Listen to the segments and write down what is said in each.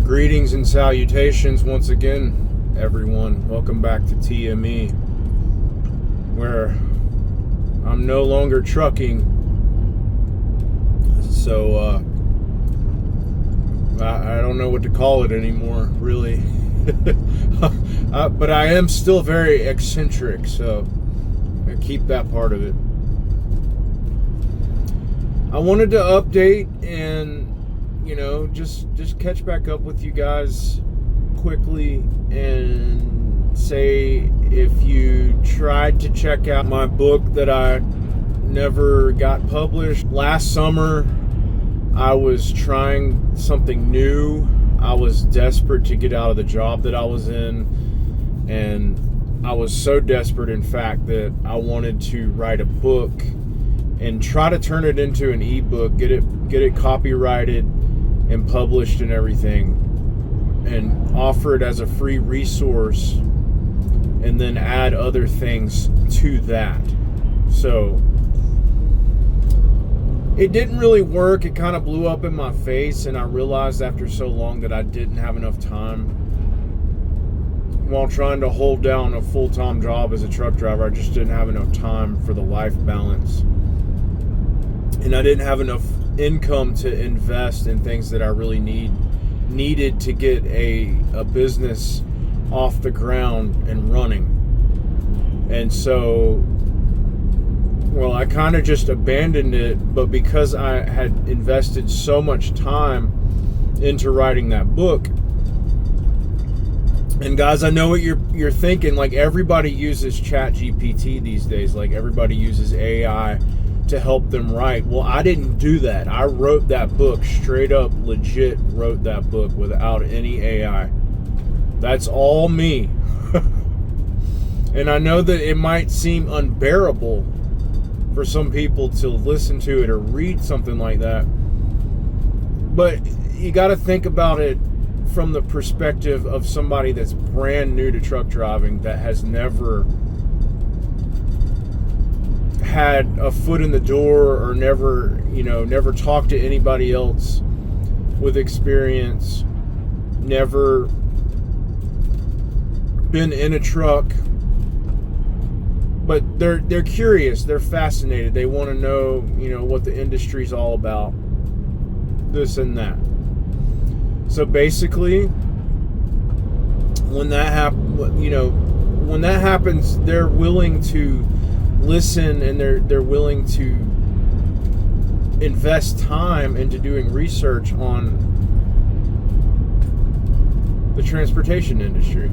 Greetings and salutations once again, everyone. Welcome back to TME, where I'm no longer trucking. So, I don't know what to call it anymore, really. But I am still very eccentric, so I keep that part of it. I wanted to update and just catch back up with you guys quickly and say, if you tried to check out my book that I never got published last summer, I was trying something new. I was desperate to get out of the job that I was in, and I was so desperate, in fact, that I wanted to write a book and try to turn it into an ebook, get it copyrighted and published and everything, and offer it as a free resource, and then add other things to that. So it didn't really work. It kind of blew up in my face, and I realized after so long that I didn't have enough time while trying to hold down a full-time job as a truck driver. I just didn't have enough time for the life balance, and I didn't have enough income to invest in things that I really needed to get a business off the ground and running. And so, well, I kind of just abandoned it. But because I had invested so much time into writing that book, and guys, I know what you're thinking, like, everybody uses ChatGPT these days, like everybody uses AI to help them write. Well, I didn't do that. I wrote that book straight up, legit wrote that book without any AI. That's all me. And I know that it might seem unbearable for some people to listen to it or read something like that, but you got to think about it from the perspective of somebody that's brand new to truck driving, that has never had a foot in the door, or never talked to anybody else with experience, never been in a truck, but they're curious, they're fascinated, they want to know, what the industry's all about, this and that. So basically, when that happens, they're willing to listen, and they're willing to invest time into doing research on the transportation industry.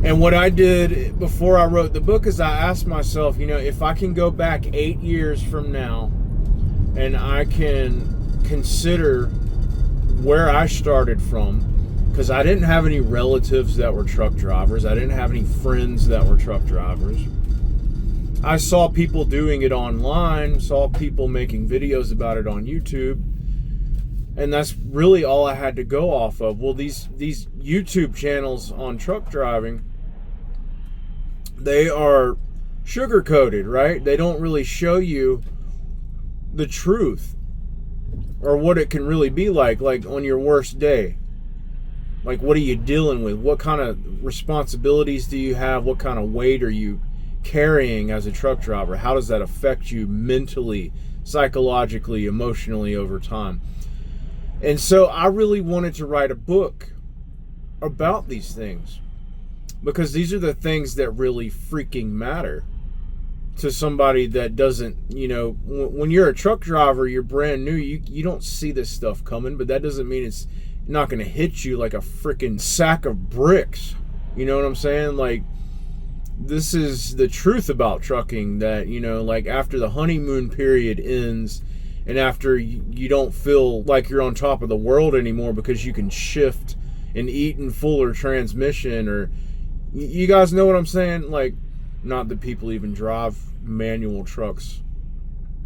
And what I did before I wrote the book is I asked myself, if I can go back 8 years from now and I can consider where I started from, because I didn't have any relatives that were truck drivers, I didn't have any friends that were truck drivers. I saw people doing it online, saw people making videos about it on YouTube, and that's really all I had to go off of. Well, these YouTube channels on truck driving, they are sugar-coated, right? They don't really show you the truth, or what it can really be like on your worst day. Like, what are you dealing with? What kind of responsibilities do you have? What kind of weight are you carrying as a truck driver? How does that affect you mentally, psychologically, emotionally over time? And so I really wanted to write a book about these things, because these are the things that really freaking matter to somebody that doesn't, when you're a truck driver, you're brand new, you don't see this stuff coming, but that doesn't mean it's not going to hit you like a freaking sack of bricks. You know what I'm saying? Like, this is the truth about trucking, that, like, after the honeymoon period ends, and after you don't feel like you're on top of the world anymore because you can shift an Eaton Fuller transmission, or, you guys know what I'm saying? Like, not that people even drive manual trucks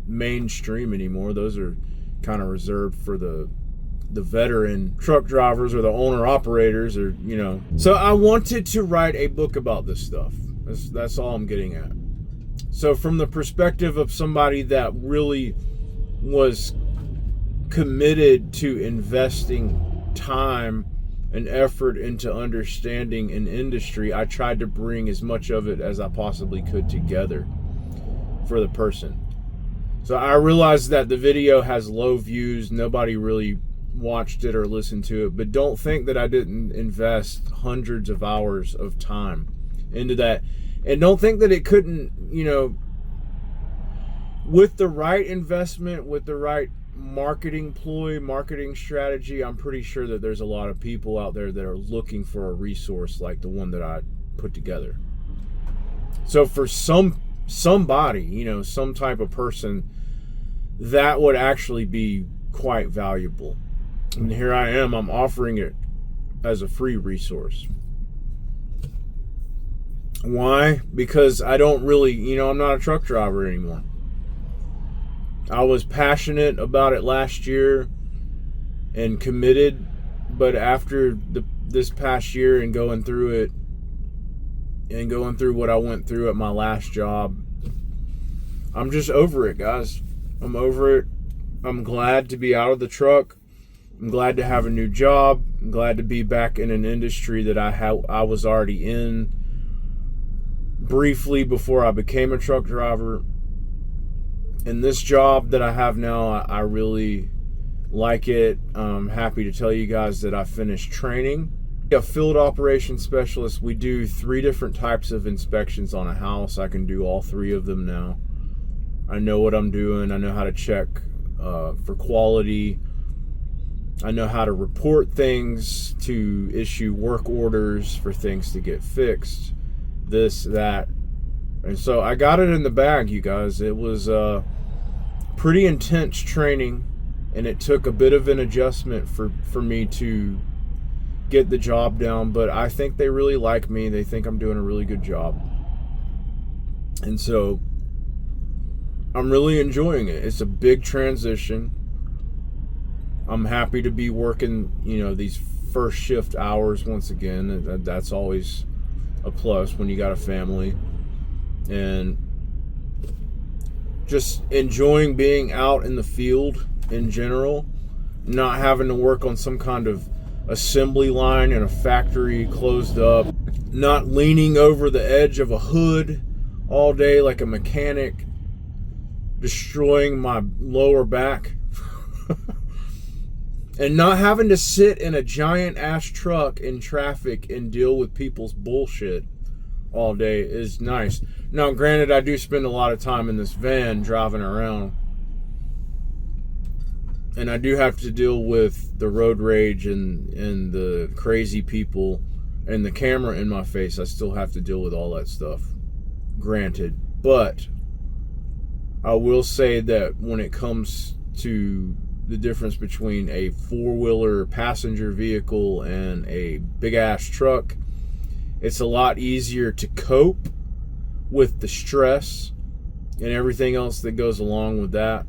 mainstream anymore. Those are kind of reserved for the veteran truck drivers or the owner operators, or So I wanted to write a book about this stuff. That's all I'm getting at. So from the perspective of somebody that really was committed to investing time an effort into understanding an industry, I tried to bring as much of it as I possibly could together for the person. So I realized that the video has low views. Nobody really watched it or listened to it, but don't think that I didn't invest hundreds of hours of time into that. And don't think that it couldn't, with the right investment, with the right marketing strategy, I'm pretty sure that there's a lot of people out there that are looking for a resource like the one that I put together. So for somebody, some type of person, that would actually be quite valuable. And here I am, I'm offering it as a free resource. Why? Because I don't really, I'm not a truck driver anymore. I was passionate about it last year and committed, but after this past year and going through it and going through what I went through at my last job, I'm just over it, guys. I'm over it. I'm glad to be out of the truck. I'm glad to have a new job. I'm glad to be back in an industry that I was already in briefly before I became a truck driver. And this job that I have now, I really like it. I'm happy to tell you guys that I finished training. A field operations specialist, we do 3 different types of inspections on a house. I can do all 3 of them now. I know what I'm doing. I know how to check for quality. I know how to report things, to issue work orders for things to get fixed, this, that. And so I got it in the bag, you guys. It was pretty intense training, and it took a bit of an adjustment for me to get the job down, but I think they really like me. They think I'm doing a really good job. And so I'm really enjoying it. It's a big transition. I'm happy to be working, these first shift hours once again. That's always a plus when you got a family. And just enjoying being out in the field in general, not having to work on some kind of assembly line in a factory closed up, not leaning over the edge of a hood all day like a mechanic, destroying my lower back. And not having to sit in a giant ass truck in traffic and deal with people's bullshit all day is nice. Now, granted, I do spend a lot of time in this van driving around, and I do have to deal with the road rage and the crazy people and the camera in my face. I still have to deal with all that stuff, granted. But I will say that when it comes to the difference between a 4-wheeler passenger vehicle and a big ass truck, it's a lot easier to cope with the stress and everything else that goes along with that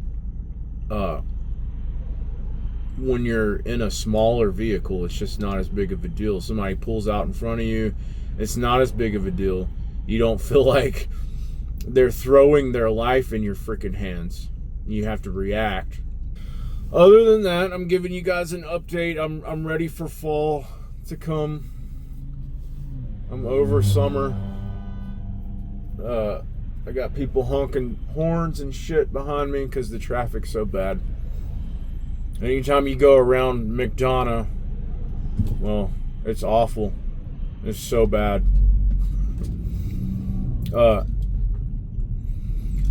when you're in a smaller vehicle. It's just not as big of a deal. Somebody pulls out in front of you, it's not as big of a deal. You don't feel like they're throwing their life in your freaking hands. You have to react. Other than that, I'm giving you guys an update. I'm ready for fall to come. I'm over summer. I got people honking horns and shit behind me because the traffic's so bad. Anytime you go around McDonough, well, it's awful. It's so bad.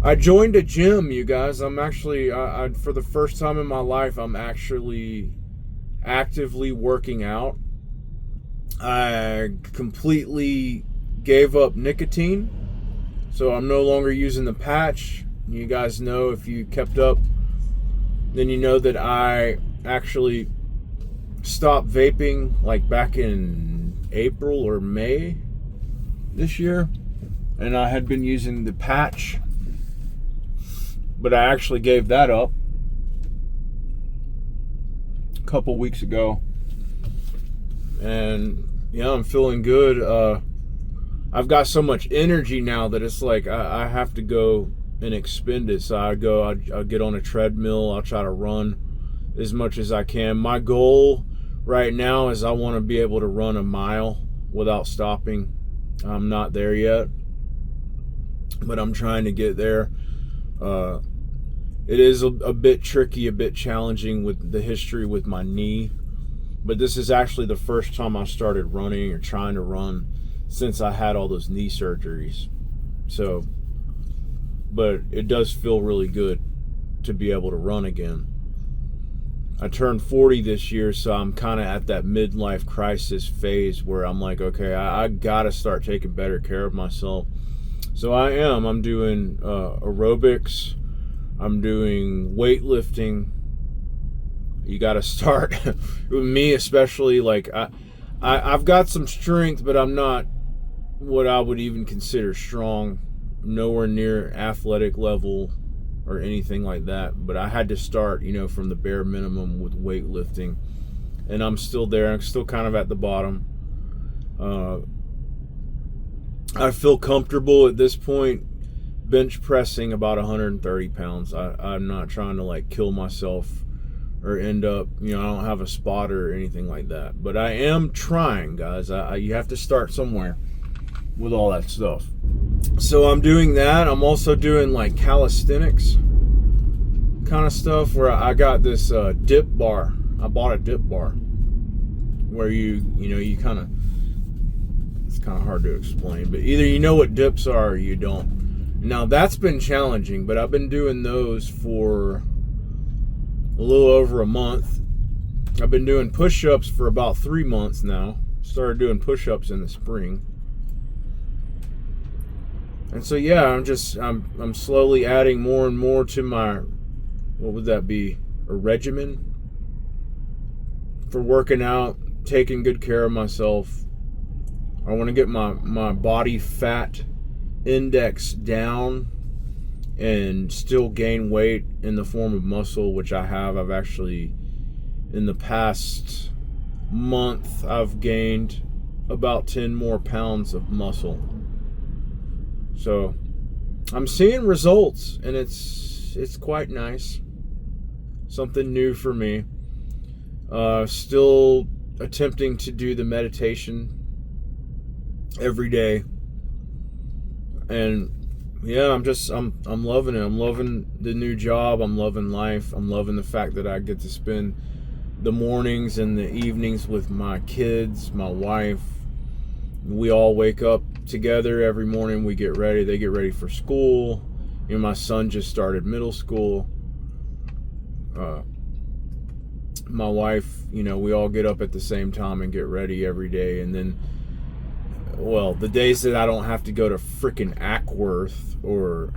I joined a gym, you guys. I'm actually, for the first time in my life, I'm actually actively working out. I completely gave up nicotine, so I'm no longer using the patch. You guys know, if you kept up, then you know that I actually stopped vaping like back in April or May this year, and I had been using the patch, but I actually gave that up a couple weeks ago. And yeah, I'm feeling good. I've got so much energy now that it's like I have to go and expend it. So I'll get on a treadmill. I'll try to run as much as I can. My goal right now is I want to be able to run a mile without stopping. I'm not there yet, but I'm trying to get there. It is a bit tricky, a bit challenging with the history with my knee, but this is actually the first time I started running or trying to run since I had all those knee surgeries. So, but it does feel really good to be able to run again. I turned 40 this year, so I'm kind of at that midlife crisis phase where I'm like, okay, I gotta start taking better care of myself. So I'm doing aerobics, I'm doing weightlifting. You gotta start with me, especially. Like I've got some strength, but I'm not what I would even consider strong, nowhere near athletic level or anything like that. But I had to start, from the bare minimum with weightlifting, and I'm still there. I'm still kind of at the bottom. I feel comfortable at this point bench pressing about 130 pounds. I'm not trying to like kill myself or end up, I don't have a spotter or anything like that. But I am trying, guys. You have to start somewhere with all that stuff. So I'm doing that. I'm also doing like calisthenics kind of stuff where I got this dip bar. I bought a dip bar where you kind of, it's kind of hard to explain, but either you know what dips are or you don't. Now that's been challenging, but I've been doing those for a little over a month. I've been doing push-ups for about 3 months now. Started doing push-ups in the spring. And so yeah, I'm slowly adding more and more to my, what would that be? A regimen for working out, taking good care of myself. I want to get my body fat index down and still gain weight in the form of muscle, which I have. I've actually, in the past month, I've gained about 10 more pounds of muscle. So I'm seeing results, and it's quite nice. Something new for me. Still attempting to do the meditation every day. And yeah, I'm loving it. I'm loving the new job. I'm loving life. I'm loving the fact that I get to spend the mornings and the evenings with my kids, my wife. We all wake up together every morning. We get ready. They get ready for school. My son just started middle school. My wife, we all get up at the same time and get ready every day. And then, well, the days that I don't have to go to frickin' Ackworth or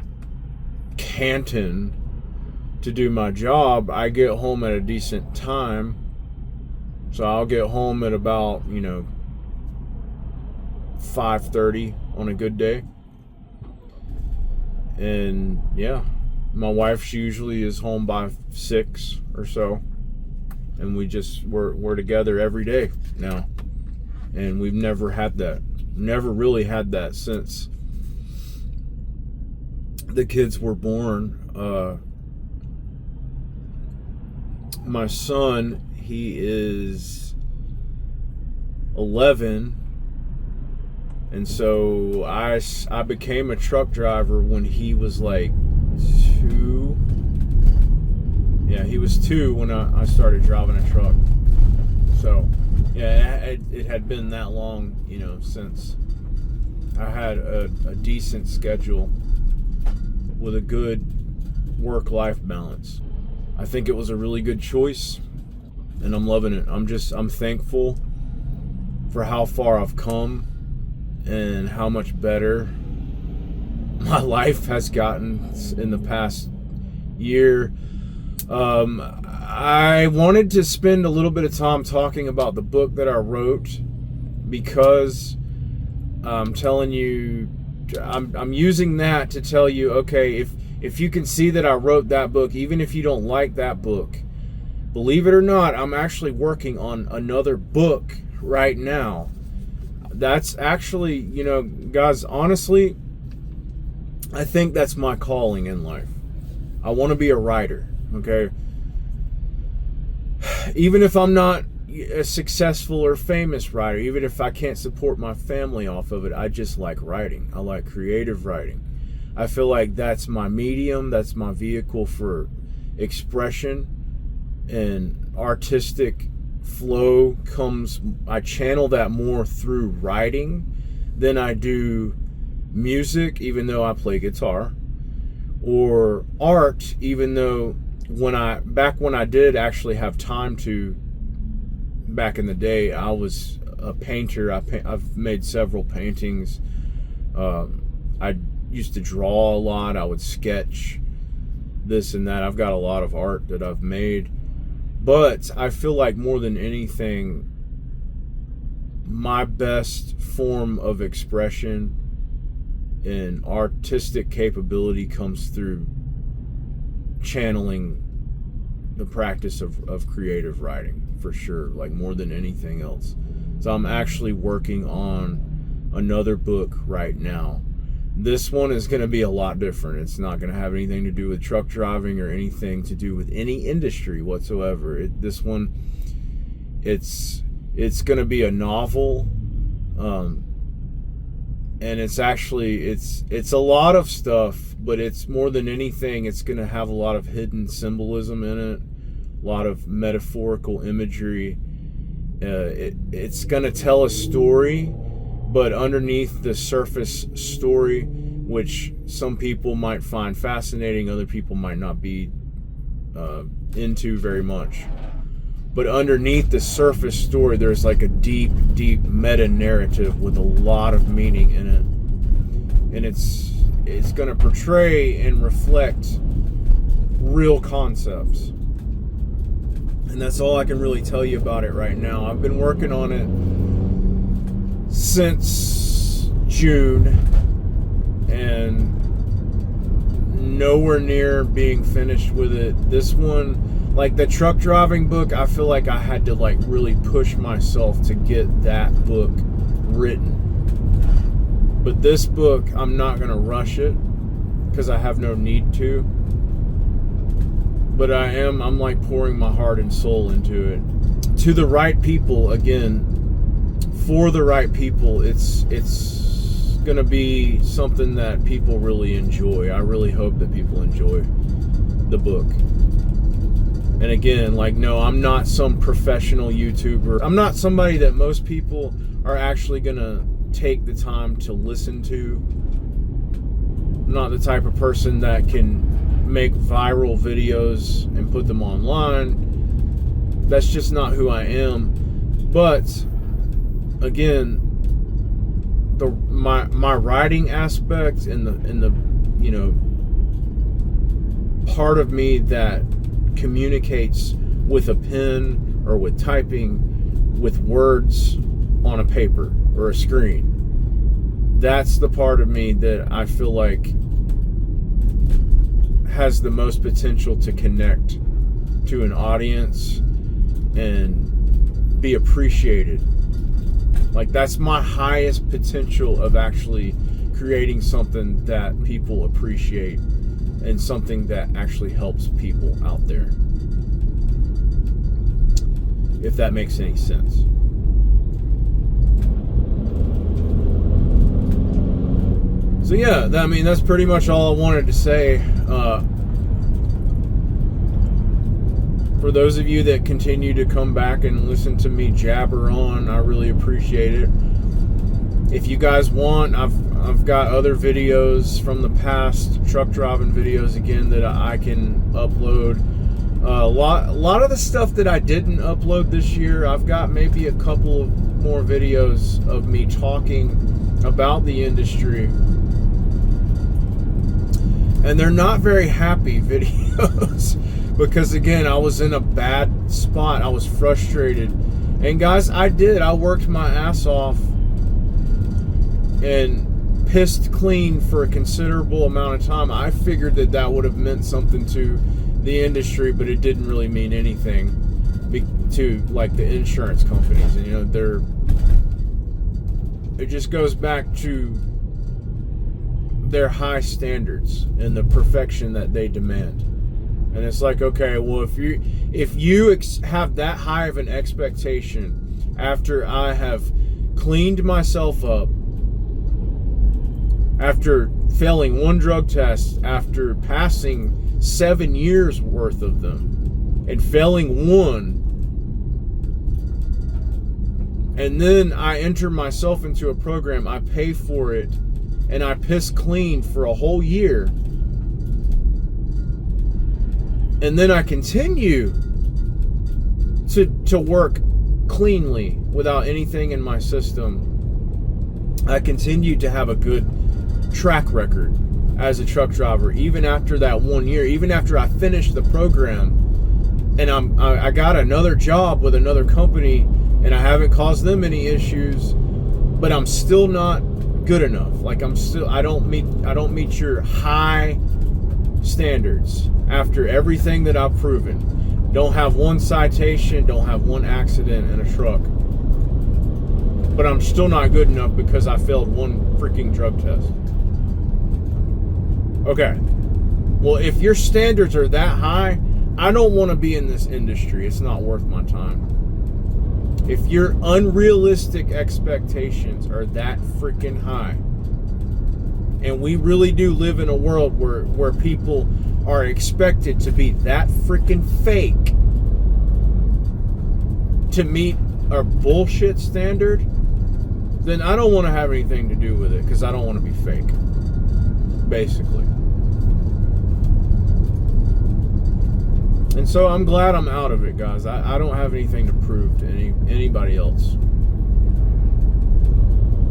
Canton to do my job, I get home at a decent time. So I'll get home at about, 5:30 on a good day. And yeah, my wife, she usually is home by 6 or so. And we're together every day now. And we've never really had that since the kids were born. My son, he is 11, and so I became a truck driver when he was like 2. Yeah, he was 2 when I started driving a truck. So yeah, it had been that long, since I had a decent schedule with a good work-life balance. I think it was a really good choice, and I'm loving it. I'm thankful for how far I've come and how much better my life has gotten in the past year. I wanted to spend a little bit of time talking about the book that I wrote, because I'm telling you, I'm using that to tell you, okay, if you can see that I wrote that book, even if you don't like that book, believe it or not, I'm actually working on another book right now. That's actually, guys, honestly, I think that's my calling in life. I want to be a writer, okay? Even if I'm not, a successful or famous writer, even if I can't support my family off of it, I just like writing. I like creative writing. I feel like that's my medium, that's my vehicle for expression, and artistic flow comes, I channel that more through writing than I do music, even though I play guitar, or art, even though when I did actually have time to, back in the day, I was a painter. I've made several paintings. I used to draw a lot. I would sketch this and that. I've got a lot of art that I've made. But I feel like more than anything, my best form of expression and artistic capability comes through channeling the practice of creative writing, for sure, like more than anything else. So I'm actually working on another book right now. This one is going to be a lot different. It's not going to have anything to do with truck driving or anything to do with any industry whatsoever. This one, it's going to be a novel, and it's actually it's a lot of stuff, but it's more than anything, it's going to have a lot of hidden symbolism in it, a lot of metaphorical imagery. It's going to tell a story, but underneath the surface story, which some people might find fascinating, other people might not be into very much. But underneath the surface story, there's like a deep, deep meta narrative with a lot of meaning in it. And it's going to portray and reflect real concepts. And that's all I can really tell you about it right now. I've been working on it since June and nowhere near being finished with it. This one, like the truck driving book, I feel like I had to like really push myself to get that book written. But this book, I'm not going to rush it because I have no need to. But I'm like pouring my heart and soul into it. To the right people, again, for the right people, it's going to be something that people really enjoy. I really hope that people enjoy the book. And again, like, no, I'm not some professional YouTuber. I'm not somebody that most people are actually going to take the time to listen to. I'm not the type of person that can make viral videos and put them online. That's just not who I am. But again, my writing aspect and the you know, part of me that communicates with a pen or with typing with words on a paper or a screen. That's the part of me that I feel like has the most potential to connect to an audience and be appreciated. Like, that's my highest potential of actually creating something that people appreciate and something that actually helps people out there. If that makes any sense. So yeah, I mean, that's pretty much all I wanted to say. For those of you that continue to come back and listen to me jabber on, I really appreciate it. If you guys want, I've got other videos from the past, truck driving videos again, that I can upload. A lot of the stuff that I didn't upload this year, I've got maybe a couple of more videos of me talking about the industry. And they're not very happy videos because, again, I was in a bad spot. I was frustrated. And guys, I worked my ass off and pissed clean for a considerable amount of time. I figured that would have meant something to the industry, but it didn't really mean anything to, like, the insurance companies. And, you know, it just goes back to their high standards and the perfection that they demand. And it's like, okay, well, if you have that high of an expectation after I have cleaned myself up, after failing one drug test, after passing 7 years worth of them and failing one, and then I enter myself into a program, I pay for it, and I piss clean for a whole year, and then I continue to work cleanly without anything in my system. I continue to have a good track record as a truck driver, even after that 1 year, even after I finished the program, and I got another job with another company, and I haven't caused them any issues, but I'm still not good enough. Like I don't meet your high standards after everything that I've proven. Don't have one citation, don't have one accident in a truck, but I'm still not good enough because I failed one freaking drug test. Okay, well, if your standards are that high, I don't want to be in this industry. It's not worth my time. If your unrealistic expectations are that freaking high, and we really do live in a world where people are expected to be that freaking fake to meet our bullshit standard, then I don't want to have anything to do with it, because I don't want to be fake, basically. And so I'm glad I'm out of it, guys. I don't have anything to prove to anybody else.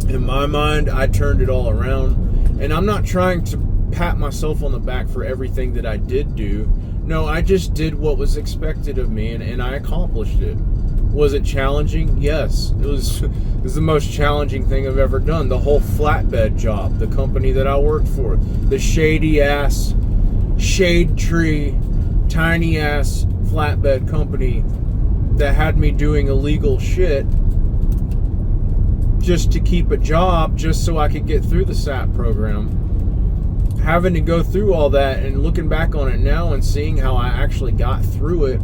In my mind, I turned it all around. And I'm not trying to pat myself on the back for everything that I did do. No, I just did what was expected of me, and I accomplished it. Was it challenging? Yes. It was the most challenging thing I've ever done. The whole flatbed job, the company that I worked for, the shady-ass, shade tree, tiny-ass flatbed company that had me doing illegal shit just to keep a job, just so I could get through the SAP program. Having to go through all that and looking back on it now and seeing how I actually got through it,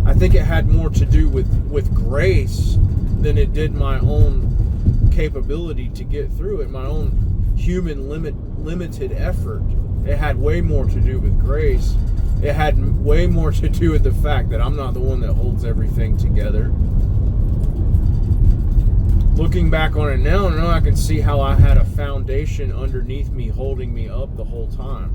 I think it had more to do with grace than it did my own capability to get through it, my own human limited effort. It had way more to do with grace. It had way more to do with the fact that I'm not the one that holds everything together. Looking back on it now, I can see how I had a foundation underneath me holding me up the whole time.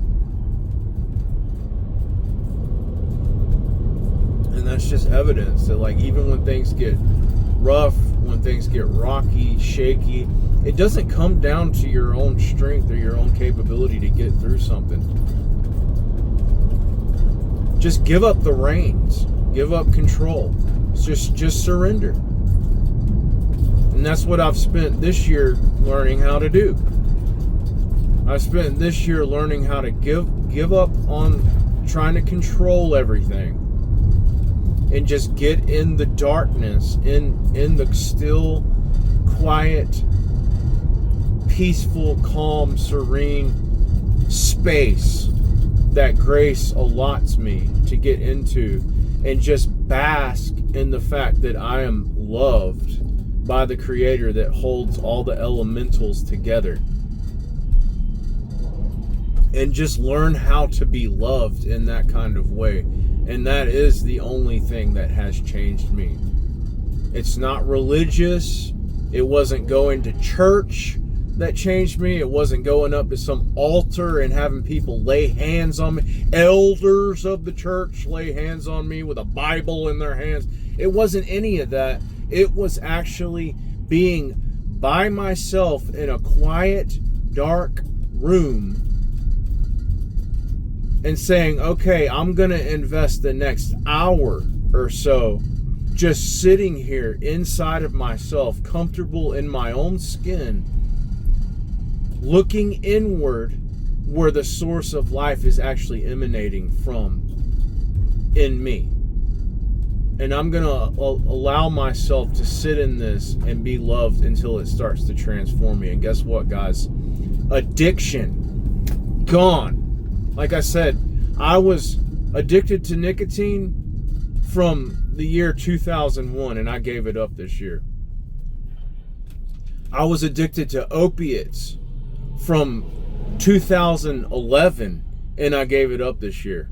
And that's just evidence that, like, even when things get rough, when things get rocky, shaky, it doesn't come down to your own strength or your own capability to get through something. Just give up the reins. Give up control. Just surrender. And that's what I've spent this year learning how to do. I spent this year learning how to give up on trying to control everything, and just get in the darkness, in the still, quiet, peaceful, calm, serene space that grace allots me to get into, and just bask in the fact that I am loved by the Creator that holds all the elementals together. And just learn how to be loved in that kind of way. And that is the only thing that has changed me. It's not religious. It wasn't going to church that changed me. It wasn't going up to some altar and having people lay hands on me. Elders of the church lay hands on me with a Bible in their hands. It wasn't any of that. It was actually being by myself in a quiet, dark room and saying, okay, I'm going to invest the next hour or so just sitting here inside of myself, comfortable in my own skin, looking inward where the source of life is actually emanating from in me. And I'm going to allow myself to sit in this and be loved until it starts to transform me. And guess what, guys? Addiction, gone. Like I said, I was addicted to nicotine from the year 2001, and I gave it up this year. I was addicted to opiates from 2011, and I gave it up this year.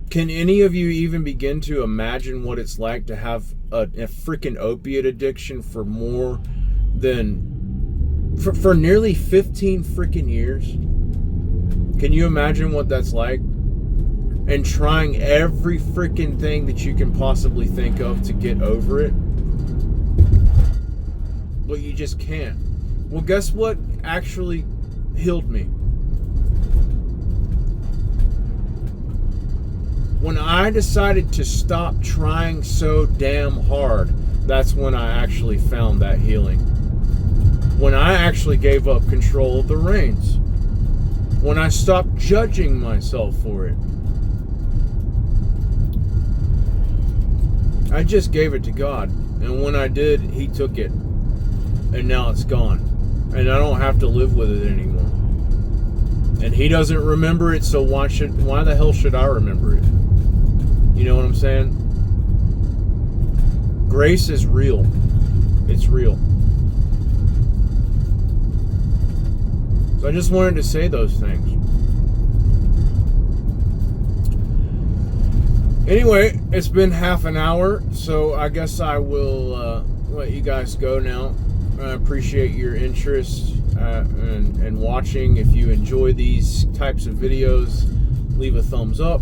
Can any of you even begin to imagine what it's like to have a freaking opiate addiction for more than for nearly 15 freaking years? Can you imagine what that's like? And trying every freaking thing that you can possibly think of to get over it, but you just can't. Well, guess what actually healed me? When I decided to stop trying so damn hard, that's when I actually found that healing. When I actually gave up control of the reins. When I stopped judging myself for it. I just gave it to God. And when I did, He took it. And now it's gone. And I don't have to live with it anymore. And He doesn't remember it, so why the hell should I remember it? You know what I'm saying? Grace is real. It's real. So I just wanted to say those things. Anyway, it's been half an hour, so I guess I will let you guys go now. I appreciate your interest and watching. If you enjoy these types of videos, leave a thumbs up.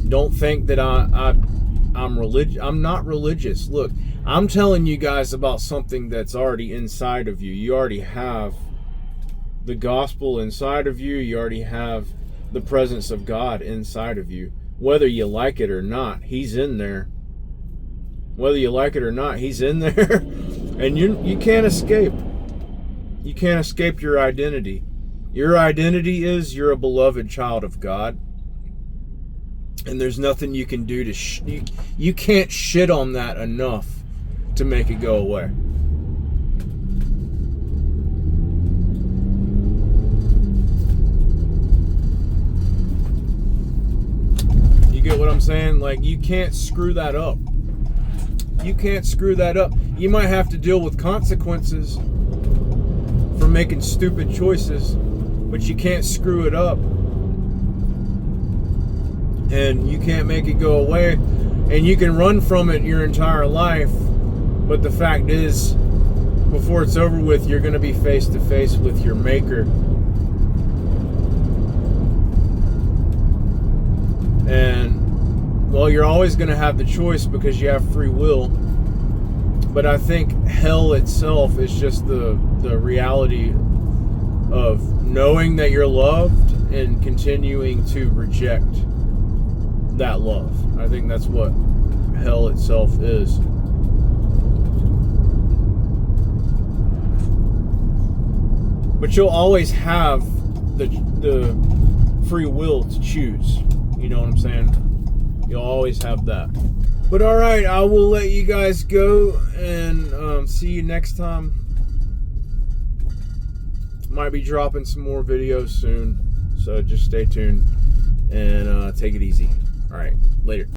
Don't think that I'm religious. I'm not religious. Look, I'm telling you guys about something that's already inside of you. You already have the gospel inside of you. You already have the presence of God inside of you. Whether you like it or not, He's in there. Whether you like it or not, He's in there. And you can't escape. You can't escape your identity. Your identity is you're a beloved child of God. And there's nothing you can do to you can't shit on that enough to make it go away. You get what I'm saying? Like, you can't screw that up. You can't screw that up. You might have to deal with consequences for making stupid choices, but you can't screw it up. And you can't make it go away. And you can run from it your entire life. But the fact is, before it's over with, you're going to be face to face with your Maker. And, well, you're always going to have the choice because you have free will. But I think hell itself is just the reality of knowing that you're loved and continuing to reject that love. I think that's what hell itself is. But you'll always have the free will to choose. You know what I'm saying? You'll always have that. But alright, I will let you guys go and see you next time. Might be dropping some more videos soon. So just stay tuned and take it easy. All right, later.